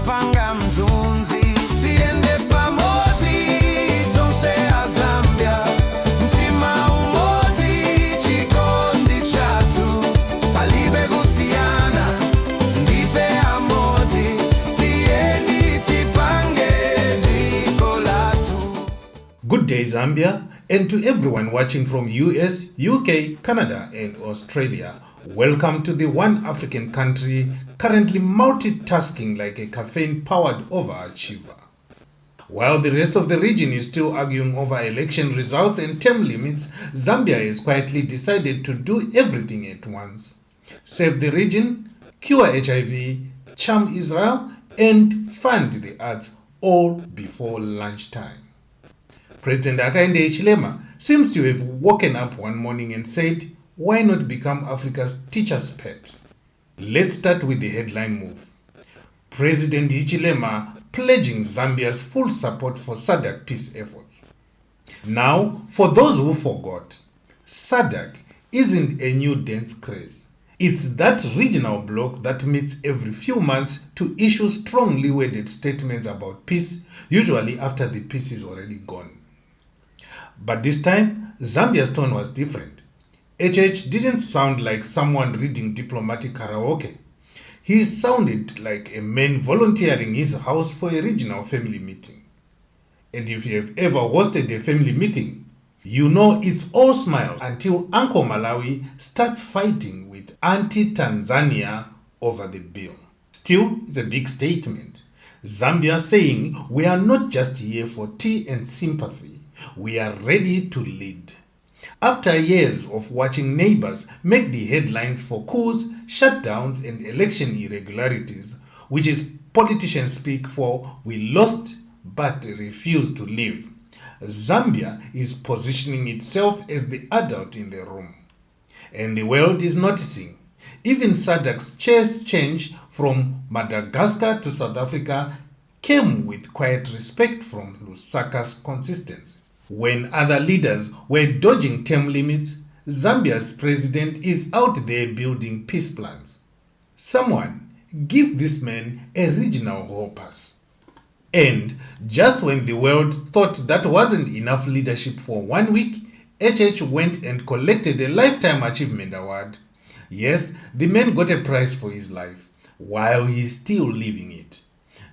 panga mtunzi tiende pamozi tonse a Zambia mtima umozi chikondi chatu palibe kusiyana ndife amozi tieni tipange dziko latu. Good day, Zambia, and to everyone watching from US, UK, Canada, and Australia. Welcome to the one African country currently multitasking like a caffeine-powered overachiever. While the rest of the region is still arguing over election results and term limits, Zambia has quietly decided to do everything at once. Save the region, cure HIV, charm Israel, and fund the arts all before lunchtime. President Hakainde Hichilema seems to have woken up one morning and said, why not become Africa's teacher's pet? Let's start with the headline move. President Hichilema pledging Zambia's full support for SADC peace efforts. Now, for those who forgot, SADC isn't a new dance craze. It's that regional bloc that meets every few months to issue strongly worded statements about peace, usually after the peace is already gone. But this time, Zambia's tone was different. HH didn't sound like someone reading diplomatic karaoke. He sounded like a man volunteering his house for a regional family meeting. And if you have ever hosted a family meeting, you know it's all smiles until Uncle Malawi starts fighting with Auntie Tanzania over the bill. Still, it's a big statement. Zambia saying we are not just here for tea and sympathy, we are ready to lead. After years of watching neighbors make the headlines for coups, shutdowns, and election irregularities, which is politicians speak for we lost but refused to leave, Zambia is positioning itself as the adult in the room. And the world is noticing. Even SADC's chair's change from Madagascar to South Africa came with quiet respect from Lusaka's consistency. When other leaders were dodging term limits, Zambia's president is out there building peace plans. Someone give this man a regional opus. And just when the world thought that wasn't enough leadership for 1 week, HH went and collected a Lifetime Achievement Award. Yes, the man got a prize for his life, while he's still living it.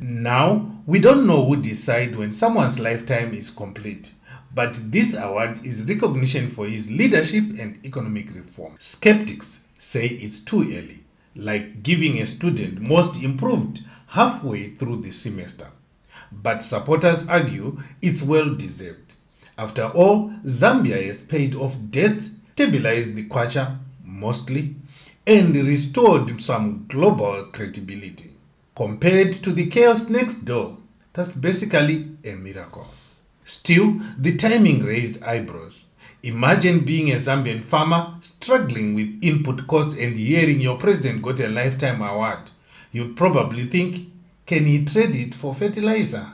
Now, we don't know who decides when someone's lifetime is complete. But this award is recognition for his leadership and economic reform. Skeptics say it's too early, like giving a student most improved halfway through the semester. But supporters argue it's well deserved. After all, Zambia has paid off debts, stabilized the kwacha mostly, and restored some global credibility. Compared to the chaos next door, that's basically a miracle. Still, the timing raised eyebrows. Imagine being a Zambian farmer struggling with input costs and hearing your president got a lifetime award. You'd probably think, can he trade it for fertilizer?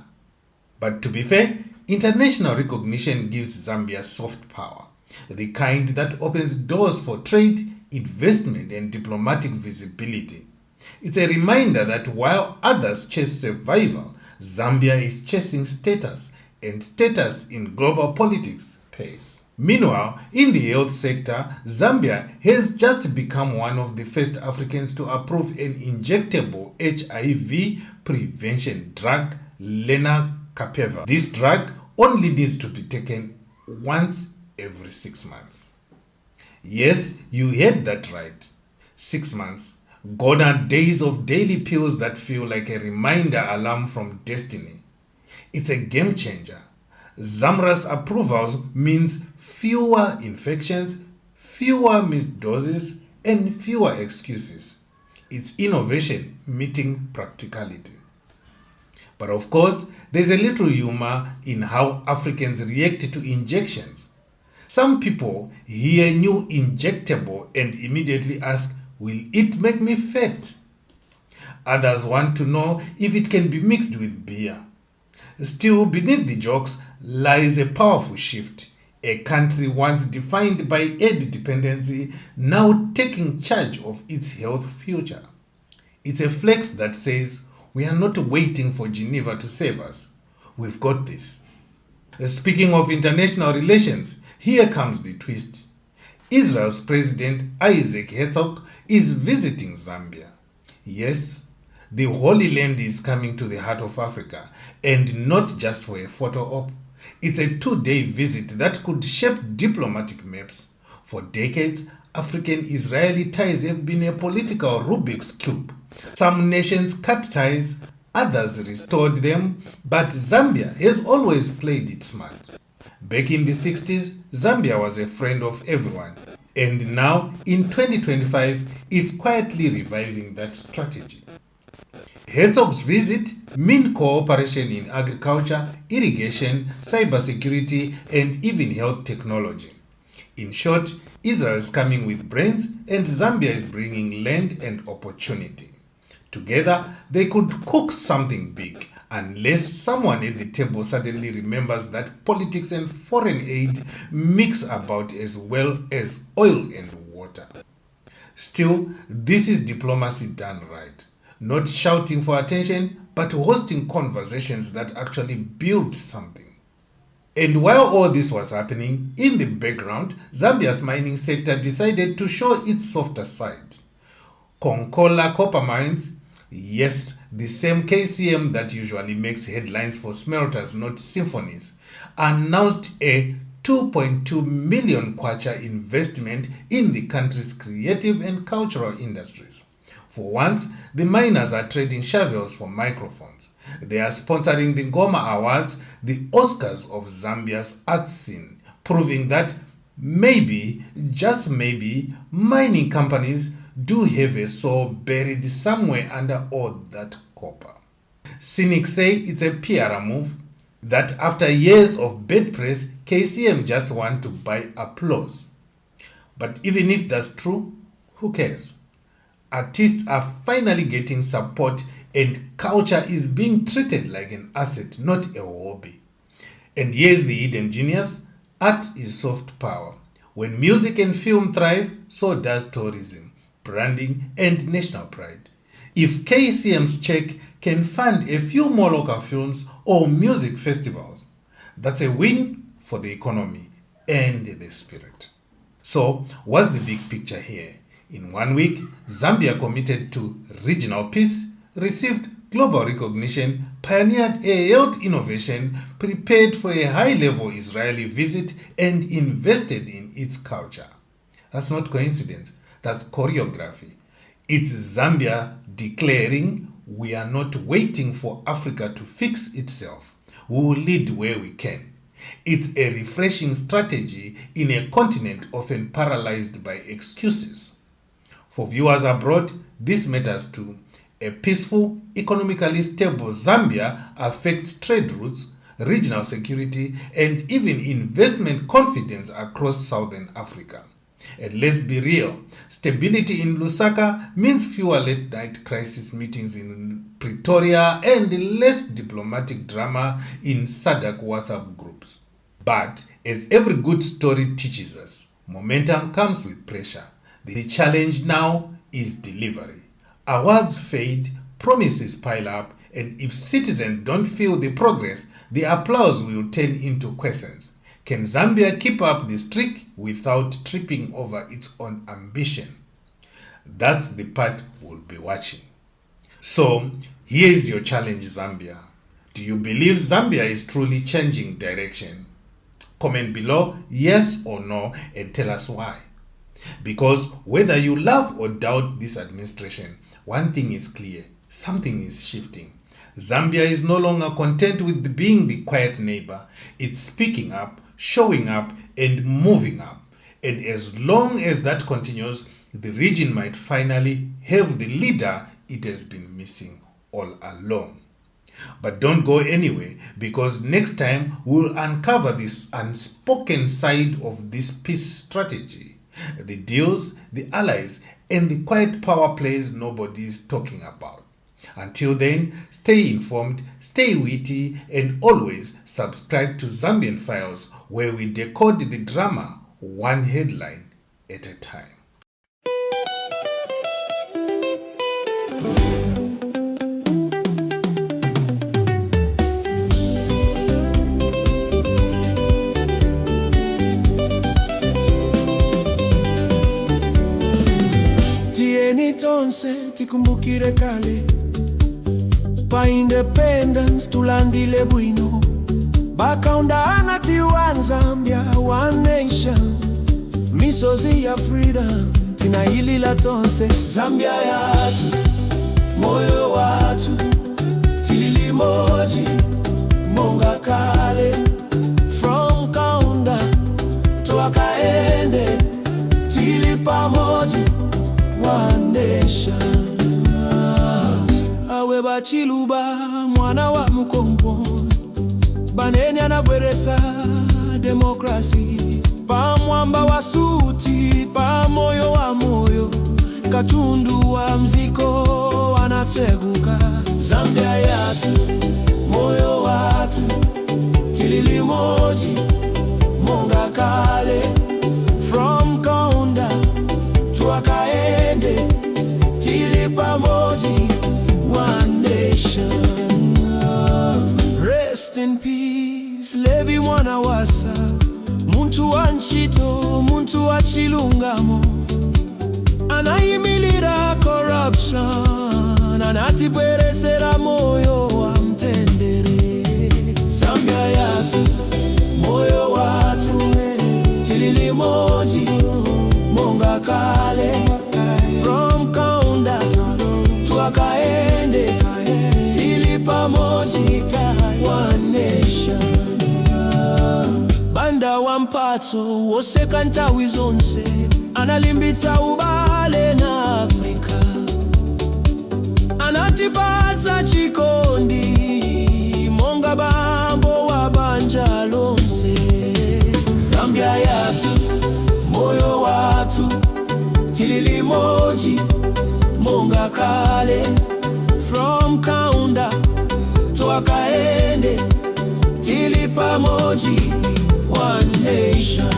But to be fair, international recognition gives Zambia soft power, the kind that opens doors for trade, investment, and diplomatic visibility. It's a reminder that while others chase survival, Zambia is chasing status. And status in global politics pays. Meanwhile, in the health sector, Zambia has just become one of the first Africans to approve an injectable HIV-prevention drug, Lenacapavir. This drug only needs to be taken once every 6 months. Yes, you heard that right. 6 months. Gone are days of daily pills that feel like a reminder alarm from destiny. It's a game changer. ZAMRA's approvals means fewer infections, fewer missed doses, and fewer excuses. It's innovation meeting practicality. But of course, there's a little humor in how Africans react to injections. Some people hear new injectable and immediately ask, will it make me fat? Others want to know if it can be mixed with beer. Still, beneath the jokes lies a powerful shift. A country once defined by aid dependency, now taking charge of its health future. It's a flex that says, We are not waiting for Geneva to save us. We've got this. Speaking of international relations, here comes the twist. Israel's President Isaac Herzog is visiting Zambia. Yes, the Holy Land is coming to the heart of Africa, and not just for a photo op. It's a 2-day visit that could shape diplomatic maps. For decades, African-Israeli ties have been a political Rubik's Cube. Some nations cut ties, others restored them, but Zambia has always played it smart. Back in the 60s, Zambia was a friend of everyone, and now in 2025, it's quietly reviving that strategy. Herzog's visit means cooperation in agriculture, irrigation, cybersecurity, and even health technology. In short, Israel is coming with brains and Zambia is bringing land and opportunity. Together, they could cook something big, unless someone at the table suddenly remembers that politics and foreign aid mix about as well as oil and water. Still, this is diplomacy done right. Not shouting for attention, but hosting conversations that actually build something. And while all this was happening, in the background, Zambia's mining sector decided to show its softer side. Konkola Copper Mines, yes, the same KCM that usually makes headlines for smelters, not symphonies, announced a 2.2 million kwacha investment in the country's creative and cultural industries. For once, the miners are trading shovels for microphones. They are sponsoring the Ngoma Awards, the Oscars of Zambia's art scene, proving that maybe, just maybe, mining companies do have a soul buried somewhere under all that copper. Cynics say it's a PR move, that after years of bad press, KCM just want to buy applause. But even if that's true, who cares? Artists are finally getting support and culture is being treated like an asset, not a hobby. And here's the hidden genius: art is soft power. When music and film thrive, so does tourism, branding, and national pride. If KCM's check can fund a few more local films or music festivals, that's a win for the economy and the spirit. So, what's the big picture here? In 1 week, Zambia committed to regional peace, received global recognition, pioneered a health innovation, prepared for a high-level Israeli visit, and invested in its culture. That's not coincidence, that's choreography. It's Zambia declaring, we are not waiting for Africa to fix itself. We will lead where we can. It's a refreshing strategy in a continent often paralyzed by excuses. For viewers abroad, this matters too. A peaceful, economically stable Zambia affects trade routes, regional security, and even investment confidence across southern Africa. And let's be real, stability in Lusaka means fewer late-night crisis meetings in Pretoria and less diplomatic drama in SADC WhatsApp groups. But as every good story teaches us, momentum comes with pressure. The challenge now is delivery. Awards fade, promises pile up, and if citizens don't feel the progress, the applause will turn into questions. Can Zambia keep up the streak without tripping over its own ambition? That's the part we'll be watching. So, here's your challenge, Zambia. Do you believe Zambia is truly changing direction? Comment below yes or no and tell us why. Because whether you love or doubt this administration, one thing is clear: something is shifting. Zambia is no longer content with being the quiet neighbor. It's speaking up, showing up, and moving up. And as long as that continues, the region might finally have the leader it has been missing all along. But don't go anywhere, because next time we'll uncover this unspoken side of this peace strategy. The deals, the allies, and the quiet power plays nobody's talking about. Until then, stay informed, stay witty, and always subscribe to Zambian Files, where we decode the drama one headline at a time. tonse tikumbukire kale pa independence tulandile bwino bakaunda anati one Zambia one nation misozi ya freedom tinailila tonse Zambia yatu moyo watu tilili moji monga kale from kaunda twakaende tili pamoji one nation awe bachiluba mwana wa mkombo baneni anabweresa demokrasi pa mwamba wa suti pa moyo wa moyo katundu wa mziko anaseguka Zambia yatu moyo watu tilili moji monga kale from kaunda twakaende tili pamoji one nation. Rest in peace Levi mwana wasa muntu wa nchito muntu wa chilungamo anaimilira corruption anatibweresera moyo wa mtendere Zambia yatu moyo watu tilili moji monga kale from kaunda twakaende tili pamoji one nation banda wa mpatso woseka ntawi zonse analimbitsa ubale na Afrika anatipatsa chikondi monga bambo wa banja lonse Zambia yatu moyo watu tilili moji monga kale from kaunda twakaende tili pamoji one nation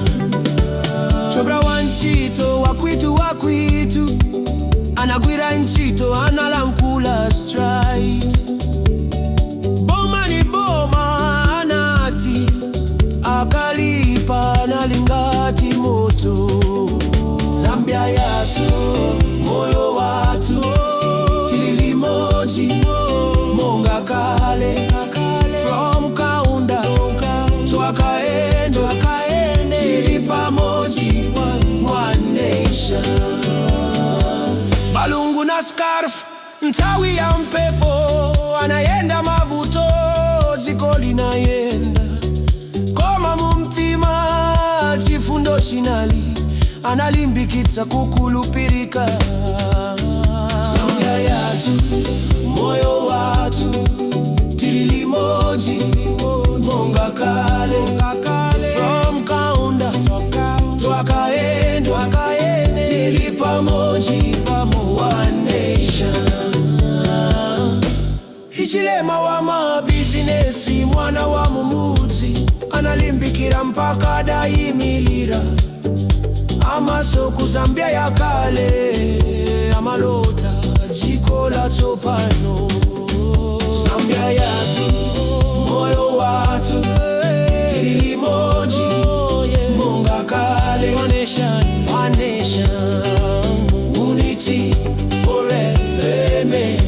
chobra wanchito wakwitu anagwira nchito analankula straight boma ni boma anati akalipa nalingati moto Zambia yatu moyo watu tilili moji monga kale from kaunda twakaende tili pamoji one nation balungu na scarf mtawi ya mpepo anayenda mavuto jiko linayenda koma mumtima chifundo shinali analimbikitsa kukulupirika Zambia yatu moyo watu tilili moji monga kale from kaunda twakaende tili pamoji one nation Hichilema wa mabizinesi mwana wa mumuzi analimbikira mpaka daimilira amasoku Zambia ya kale amalota jiko la tsopano Zambia yatu moyo watu tilili moji monga kale one nation unity forever amen.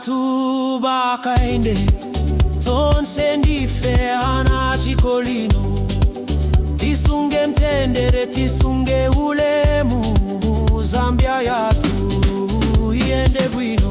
Tu bakainde tonse ndife ana chikolino tisunge mtendere tisunge ulemu Zambia yatu iende bwino